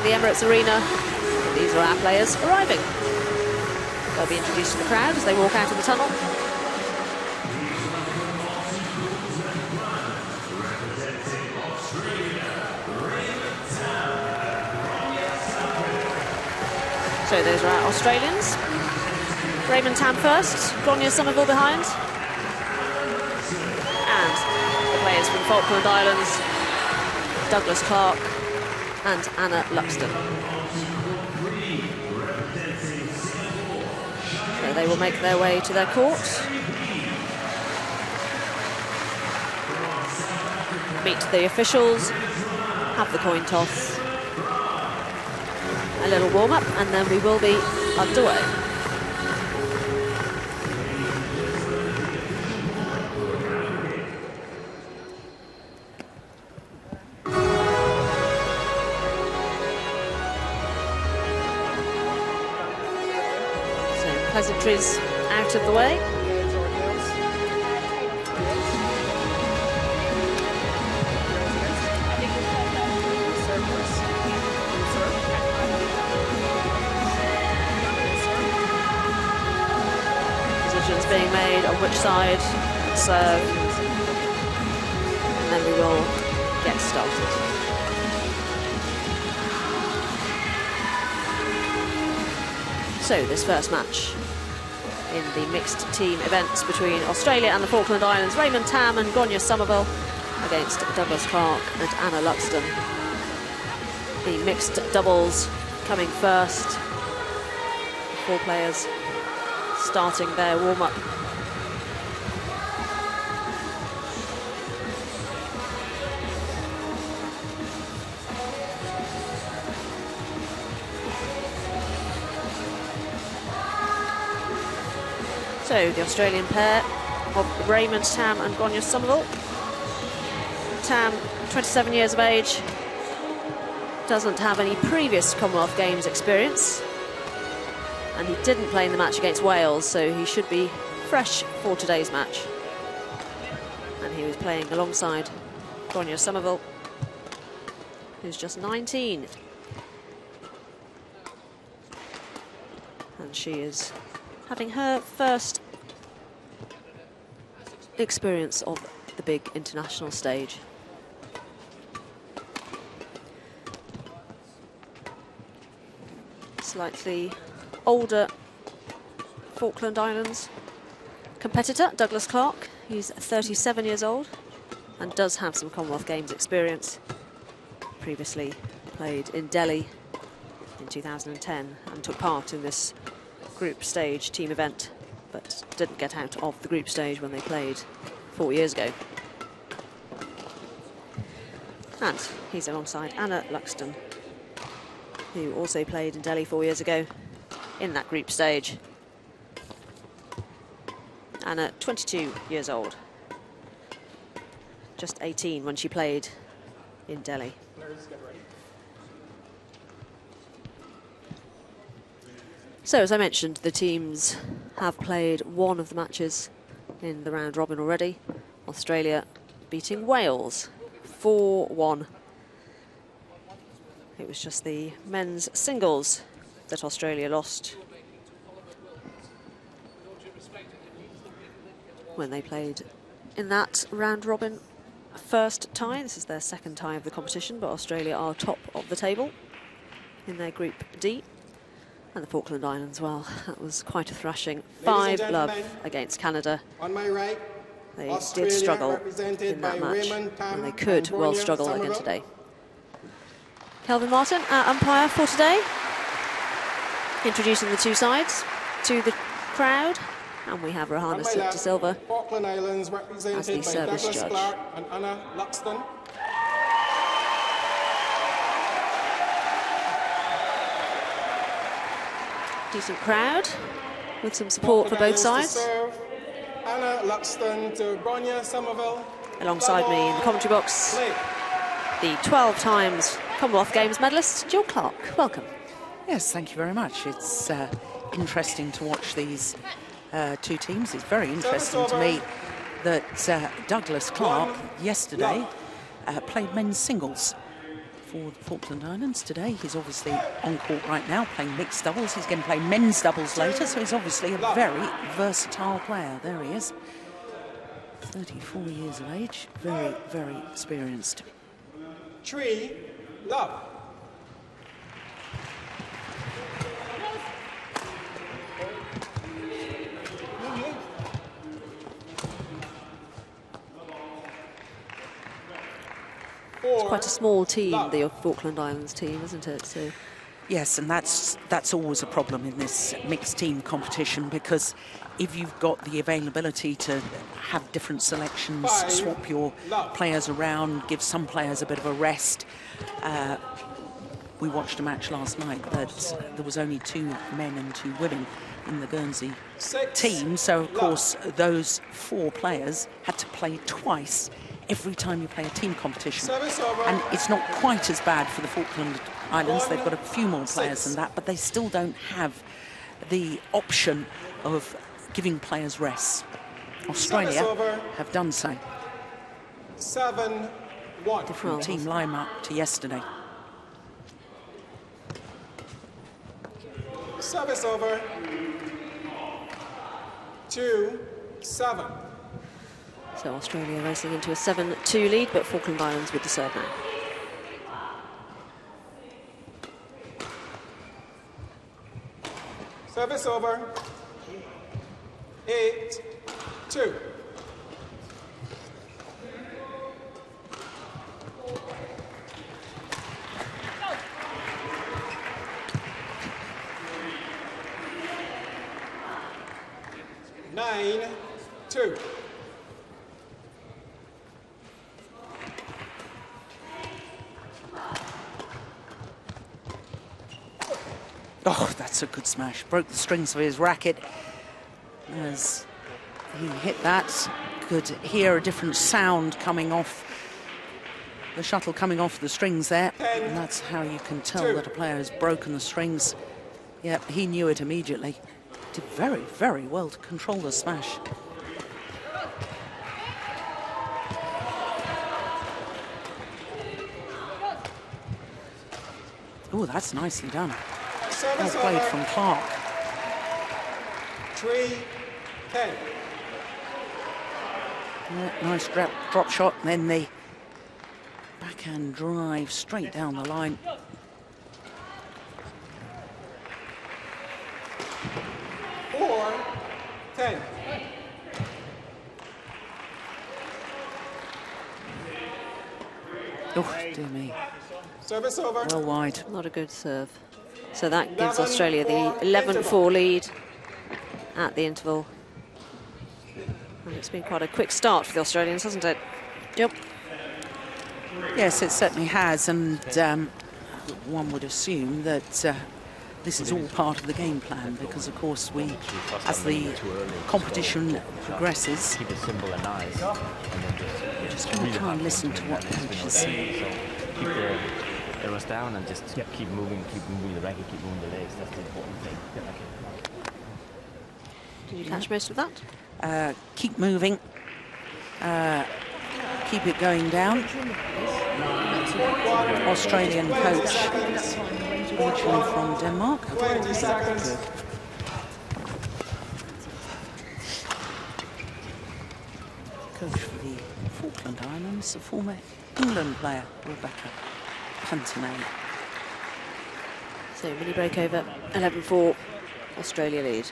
the Emirates Arena. These are our players arriving. They'll be introduced to the crowd as they walk out of the tunnel. So those are our Australians. Raymond Tam first, Gronya Somerville behind. And the players from Falkland Islands, Douglas Clark and Anna Luxton. So they will make their way to their court. Meet the officials, have the coin toss, a little warm-up, and then we will be underway. Pleasantries out of the way. Decisions being made on which side serve, and then we will get started. So this first match in the mixed team events between Australia and the Falkland Islands, Raymond Tam and Gronya Somerville against Douglas Clark and Anna Luxton. The mixed doubles coming first. 4 players starting their warm-up. So the Australian pair of Raymond Tam and Gronya Somerville. Tam, 27 years of age, doesn't have any previous Commonwealth Games experience, and he didn't play in the match against Wales, so he should be fresh for today's match. And he was playing alongside Gronya Somerville, who's just 19. And she is having her first experience of the big international stage. Slightly older Falkland Islands competitor, Douglas Clark. He's 37 years old and does have some Commonwealth Games experience. Previously played in Delhi in 2010 and took part in this group stage team event, but didn't get out of the group stage when they played 4 years ago. And he's alongside Anna Luxton, who also played in Delhi 4 years ago in that group stage. Anna, 22 years old, just 18 when she played in Delhi. So, as I mentioned, the teams have played one of the matches in the round robin already. Australia beating Wales 4-1. It was just the men's singles that Australia lost when they played in that round robin first tie. This is their second tie of the competition, but Australia are top of the table in their Group D. And the Falkland Islands, well, that was quite a thrashing. 5-love against Canada. On my right, they Australia did struggle in that match, and they could well struggle again today. Kelvin Martin, our umpire for today, introducing the two sides to the crowd. And we have Rohana De Silva Falkland Islands as represented the by service Douglas judge. Clark and Anna Luxton. Decent crowd with some support for both sides. Anna Luxton to Gronya Somerville. Alongside me in the commentary box, the 12 times Commonwealth Games medalist, Jill Clark. Welcome. Yes, thank you very much. It's interesting to watch these two teams. It's very interesting to me that Douglas Clark yesterday played men's singles for the Falkland Islands today. He's obviously on court right now playing mixed doubles. He's going to play men's doubles later, so he's obviously a very versatile player. There he is. 34 years of age, very, very experienced. 3 love. It's quite a small team, the Falkland Islands team, isn't it? So. Yes, and that's always a problem in this mixed team competition, because if you've got the availability to have different selections, swap your players around, give some players a bit of a rest. We watched a match last night that there was only 2 men and 2 women in the Guernsey team, so of course those 4 players had to play twice every time you play a team competition. And it's not quite as bad for the Falkland Islands. They've got a few more players than that, but they still don't have the option of giving players rest. Australia have done so. 7-1. Different team lineup to yesterday. Service over. 2-7. So Australia racing into a 7-2 lead, but Falkland Islands with the serve now. Service over. 8-2. Nine, 2. Oh, that's a good smash. Broke the strings of his racket as he hit that. Could hear a different sound coming off the shuttle, coming off the strings there. And that's how you can tell that a player has broken the strings. Yep, he knew it immediately. Did very, very well to control the smash. Oh, that's nicely done. Well played from Clark. 3-10. Yeah, nice drop shot, and then the backhand drive straight down the line. Four, 10. Oh, dear me. Service over. Well wide. Not a good serve. So that gives Australia the 11-4 lead at the interval. And it's been quite a quick start for the Australians, hasn't it? Yep. Yes, it certainly has, and one would assume that this is all part of the game plan, because of course we, as the competition progresses, keep it simple and nice, and then just going to try and listen to what the coach is saying. Keep the arrows down and just keep moving the racket, keep moving the legs. That's the important thing. Did you catch most of that? Keep moving, keep it going down. Australian coach, originally from Denmark. 20 seconds. Good. Coach for the Falkland Islands, a former England player, Rebecca Pantanay. So mini break over, 11-4, Australia lead.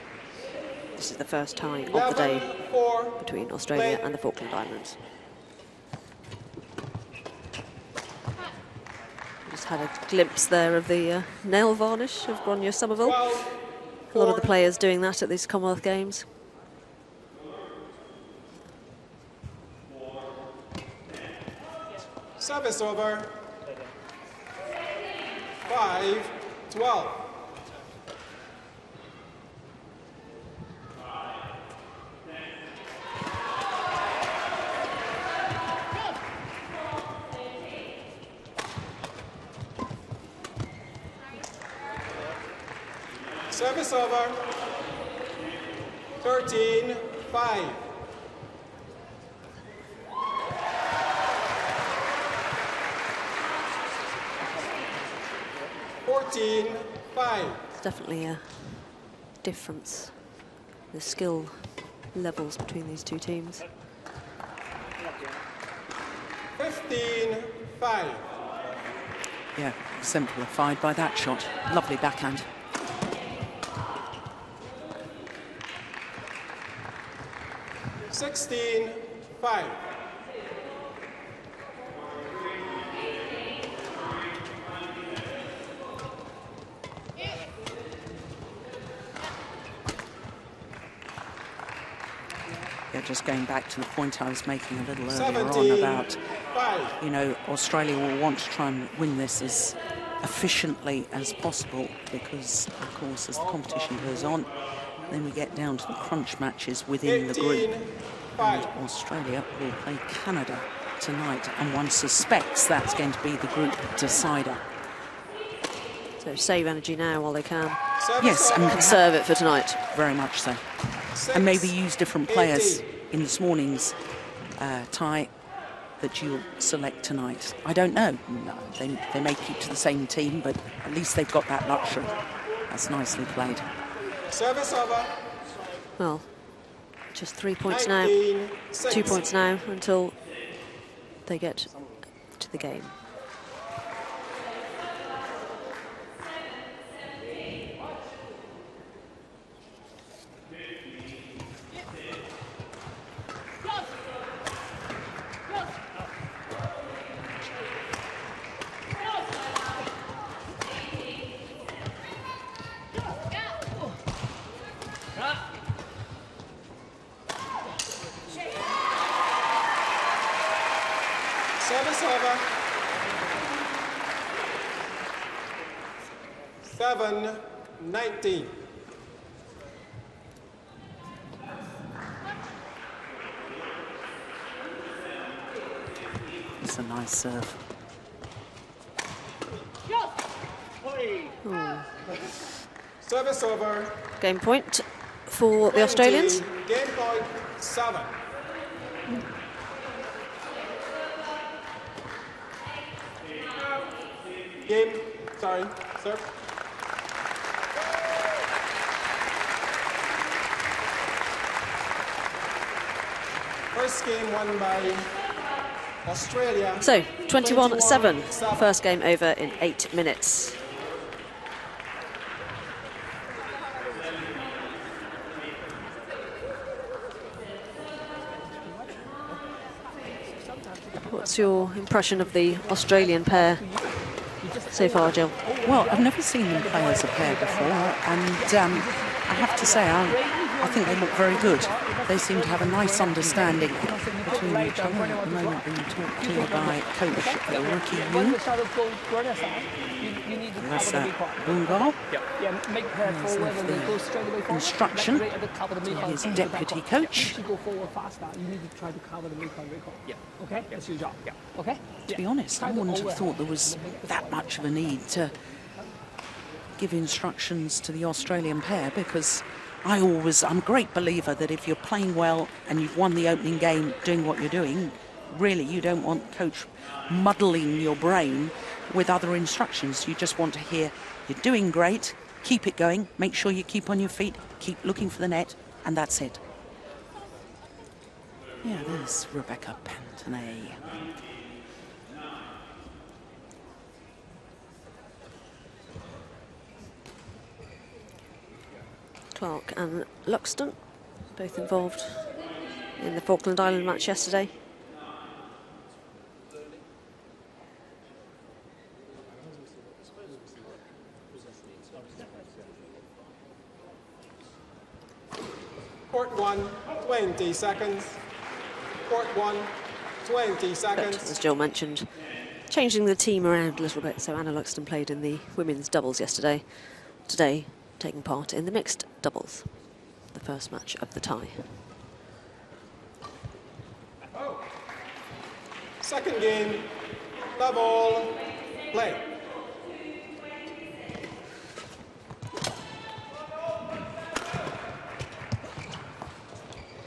This is the first tie of the day 11-4 between Australia and the Falkland Islands. Just had a glimpse there of the nail varnish of Gronya Somerville. A lot of the players doing that at these Commonwealth Games. Service over. 5-12. Service over. 13-5. 14-5. It's definitely a difference, the skill levels between these two teams. 15-5. Yeah, simplified by that shot. Lovely backhand. $16-5. Yeah, just going back to the point I was making a little earlier on about, 5. you know, Australia will want to try and win this as efficiently as possible because, of course, as the competition goes on, then we get down to the crunch matches within the group. 18-5. And Australia will play Canada tonight, and one suspects that's going to be the group decider. So save energy now while they can. Yes, and Conserve it for tonight. very much so. And maybe use different players in this morning's tie that you'll select tonight. I don't know. No, they may keep to the same team, but at least they've got that luxury. That's nicely played. Service over. Well, just 3 points now. 19-6. 2 points now until they get to the game. Service over. 7-19. It's a nice serve. Service over. Game point for the Australians. 20. Game point 7. Game, sorry, sir. First game won by Australia. So, 21-7. First game over in 8 minutes. What's your impression of the Australian pair so far, Jill? Well, I've never seen them play as a pair before, and I have to say, I think they look very good. They seem to have a nice understanding between each other. At the moment, being talked to by coach Ricky Yoon. That's Bungal. Make her forward and then go straight away forward. Instruction Right at the top of the to his record. deputy coach. If you go forward faster, you need to try to cover the record. Yeah. Okay? That's your job. Yeah. Okay? To be honest, I wouldn't have thought there was that much of a need to give instructions to the Australian pair, because I'm a great believer that if you're playing well and you've won the opening game doing what you're doing, really you don't want coach muddling your brain with other instructions. You just want to hear, you're doing great, keep it going, make sure you keep on your feet, keep looking for the net, and that's it. Yeah, there's Rebecca Pantanay. Clark and Luxton, both involved in the Falkland Island match yesterday. Court 1, 20 seconds. Court 1, 20 But seconds. as Jill mentioned, changing the team around a little bit. So Anna Luxton played in the women's doubles yesterday. Today, taking part in the mixed doubles, the first match of the tie. Second game, level, play.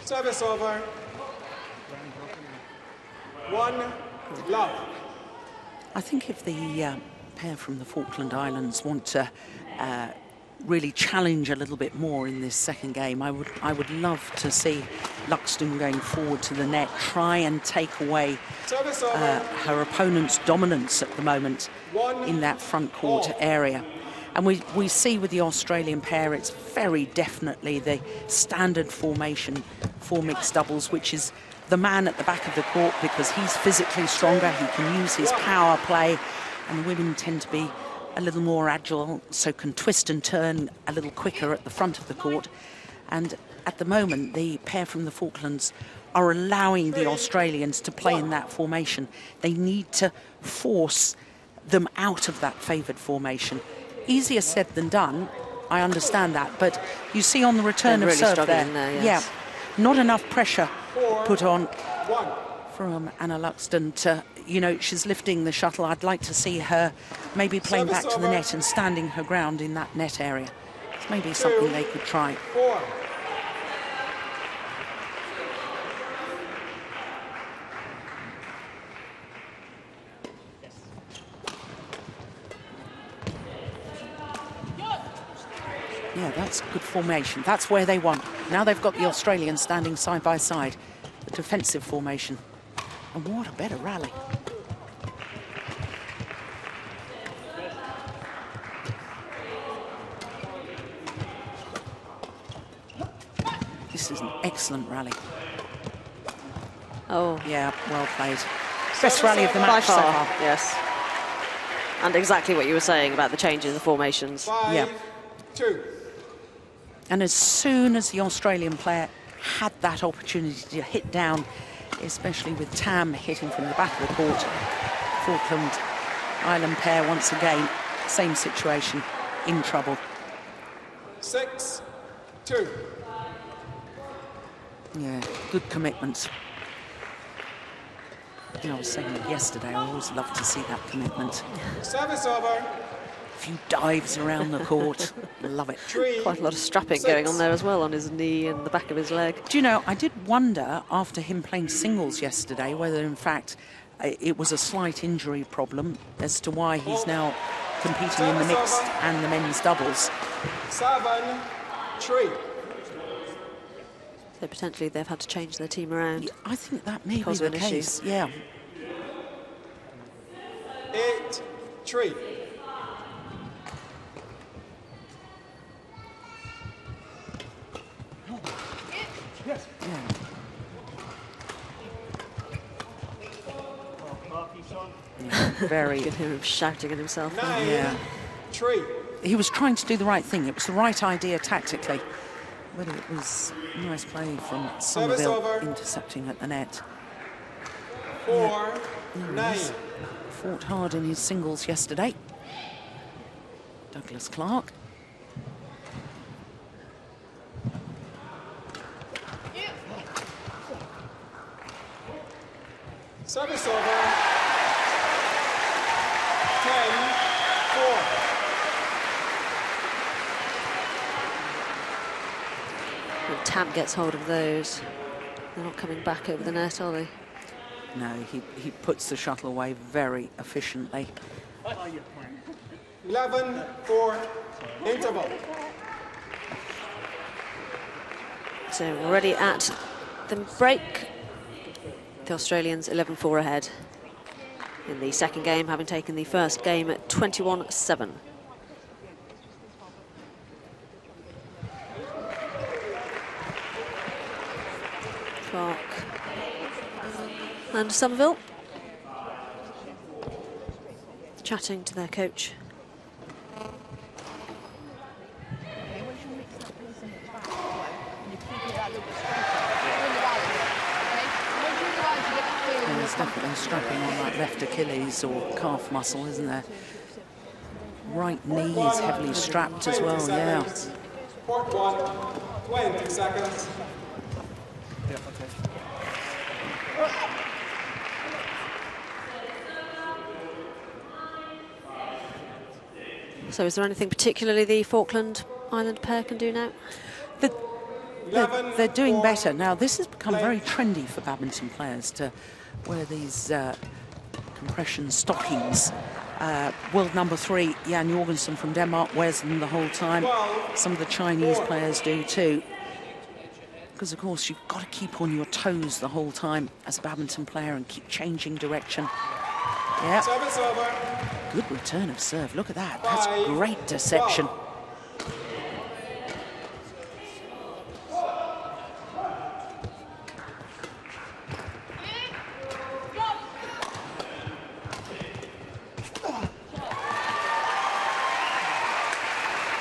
Service over. 1 love. I think if the pair from the Falkland Islands want to really challenge a little bit more in this second game. I would love to see Luxton going forward to the net, try and take away her opponent's dominance at the moment in that front court area. And we see with the Australian pair, it's very definitely the standard formation for mixed doubles, which is the man at the back of the court because he's physically stronger, he can use his power play, and the women tend to be a little more agile, so can twist and turn a little quicker at the front of the court. And at the moment, the pair from the Falklands are allowing the Australians to play in that formation. They need to force them out of that favoured formation. Easier said than done, I understand that, but you see on the return of serve there, yes. Yeah, not enough pressure put on from Anna Luxton to, you know, she's lifting the shuttle. I'd like to see her maybe playing back to the net and standing her ground in that net area. It's maybe something they could try. Yeah, that's good formation. That's where they want. Now they've got the Australians standing side by side. The defensive formation. And what a better rally. This is an excellent rally. Oh. Yeah, well played. Best rally of the match so far. Yes. And exactly what you were saying about the change in the formations. 5-2. And as soon as the Australian player had that opportunity to hit down, especially with Tam hitting from the back of the court, Falkland Island pair once again, same situation, in trouble. 6-2. Yeah, good commitment. You know, I was saying yesterday, I always love to see that commitment. Service over. A few dives around the court, love it. 3, Quite a lot of strapping 6. going on there as well, on his knee and the back of his leg. Do you know, I did wonder after him playing singles yesterday whether in fact it was a slight injury problem as to why he's now competing in the mixed and the men's doubles. 7-3. So potentially they've had to change their team around. Yeah, I think that may be Because of the an issue. case, yeah. 8-3. Very. You can hear him shouting at himself. 9-3. He was trying to do the right thing. It was the right idea tactically. Whether it was nice play from Somerville over. intercepting at the net. 4-9. Fought hard in his singles yesterday. Douglas Clark. Service over. 10-4. When Tam gets hold of those, they're not coming back over the net, are they? No, he puts the shuttle away very efficiently. 11-4. Interval. So we're already at the break. The Australians 11-4 ahead in the second game, having taken the first game at 21-7. Clark and Somerville chatting to their coach. There's definitely strapping on that left Achilles or calf muscle, isn't there? Right knee is heavily strapped as well, yeah. Court 1, 20 seconds. So is there anything particularly the Falkland Island pair can do now? They're doing better. Now, this has become very trendy for badminton players to wear these compression stockings World number 3, Jan Jorgensen from Denmark, wears them the whole time. Some of the Chinese players do too. Because, of course, you've got to keep on your toes the whole time as a badminton player and keep changing direction. Yeah. Good return of serve. Look at that. That's great deception.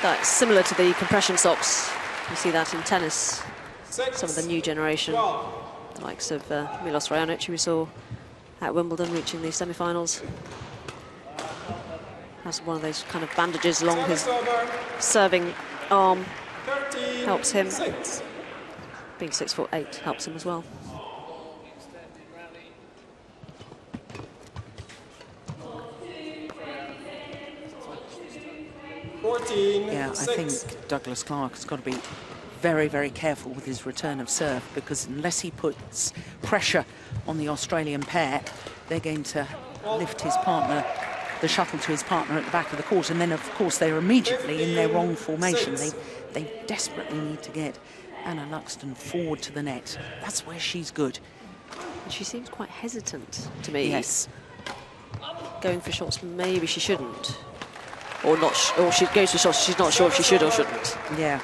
That's similar to the compression socks. You see that in tennis. Some of the new generation, the likes of Milos Raonic, who we saw at Wimbledon reaching the semi-finals. Has one of those kind of bandages along his serving arm. Helps him. Being 6'8" helps him as well. Yeah, I think Douglas Clark has got to be very, very careful with his return of serve, because unless he puts pressure on the Australian pair, they're going to lift his partner, the shuttle to his partner at the back of the court, and then of course they're immediately in their wrong formation. They desperately need to get Anna Luxton forward to the net. That's where she's good. And she seems quite hesitant to me. Yes. Going for shots maybe she shouldn't. Or not, or she goes for shots she's not sure if she should or shouldn't. Yeah.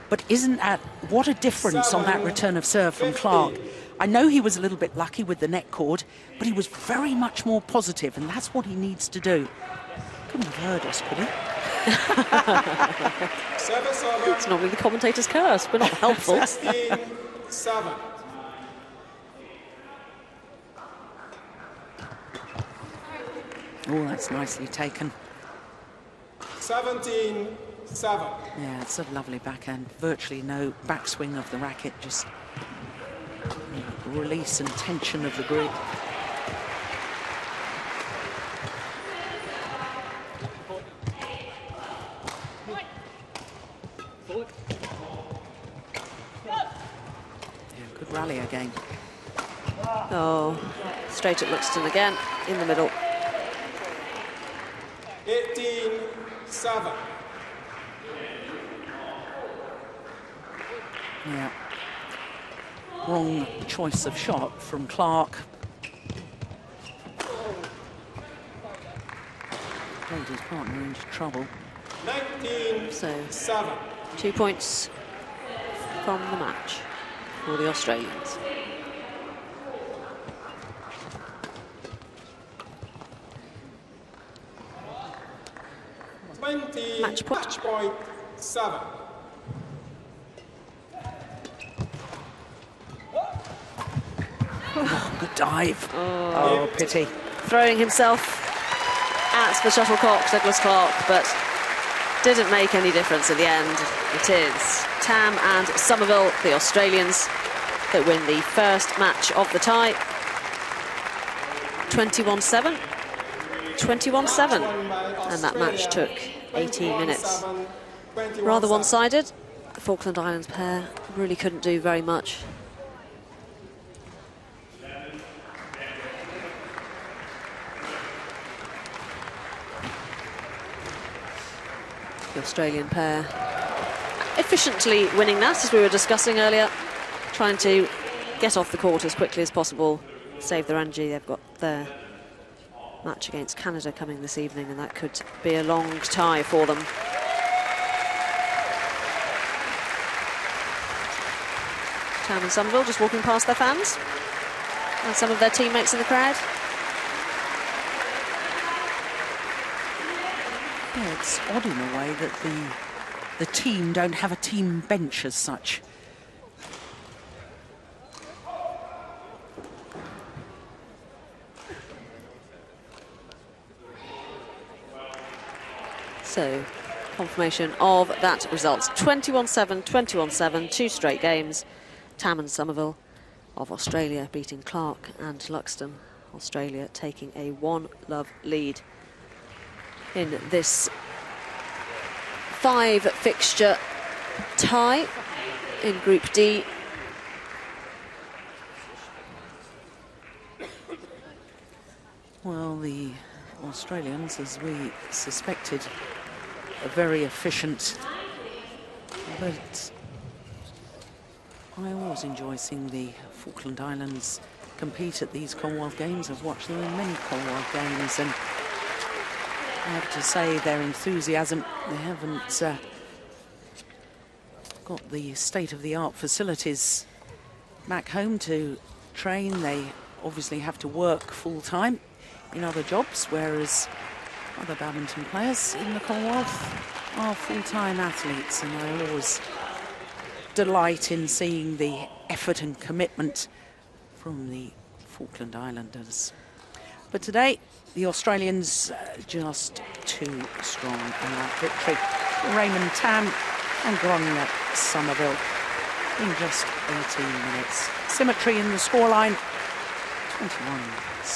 But isn't that, what a difference on that return of serve from Clark. I know he was a little bit lucky with the net cord, but he was very much more positive, and that's what he needs to do. Couldn't have heard us, could he? It's normally the commentator's curse, but not helpful. 16-7. Oh, that's nicely taken. 17-7. Yeah, it's a lovely backhand. Virtually no backswing of the racket, just release and tension of the grip. Yeah, good rally again. Oh, straight at Luxton again, in the middle. 18-7. Yeah. Wrong choice of shot from Clark. Played his partner into trouble. 19-7. 2 points from the match for the Australians. Match point 7. Oh, good dive. Oh, pity. Throwing himself at the shuttlecock, Douglas Clark, but didn't make any difference in the end. It is Tam and Somerville, the Australians, that win the first match of the tie. 21-7. 21-7. And that match took 18 minutes. Rather one-sided. The Falkland Islands pair really couldn't do very much. The Australian pair efficiently winning that, as we were discussing earlier, trying to get off the court as quickly as possible, save their energy. They've got their match against Canada coming this evening, and that could be a long tie for them. Tam and Somerville just walking past their fans and some of their teammates in the crowd. Yeah, it's odd in a way that the team don't have a team bench as such. So, confirmation of that result. 21-7, 21-7, 2 straight games. Tam and Somerville of Australia beating Clark and Luxton. Australia taking a 1-love lead in this 5-fixture tie in Group D. Well, the Australians, as we suspected, are very efficient. But I always enjoy seeing the Falkland Islands compete at these Commonwealth Games. I've watched them in many Commonwealth Games, and I have to say their enthusiasm, they haven't got the state-of-the-art facilities back home to train. They obviously have to work full-time in other jobs, whereas other badminton players in the Commonwealth are full-time athletes, and I always delight in seeing the effort and commitment from the Falkland Islanders. But today, the Australians just too strong in that victory. Raymond Tam and Gronya Somerville in just 18 minutes. Symmetry in the scoreline, 21.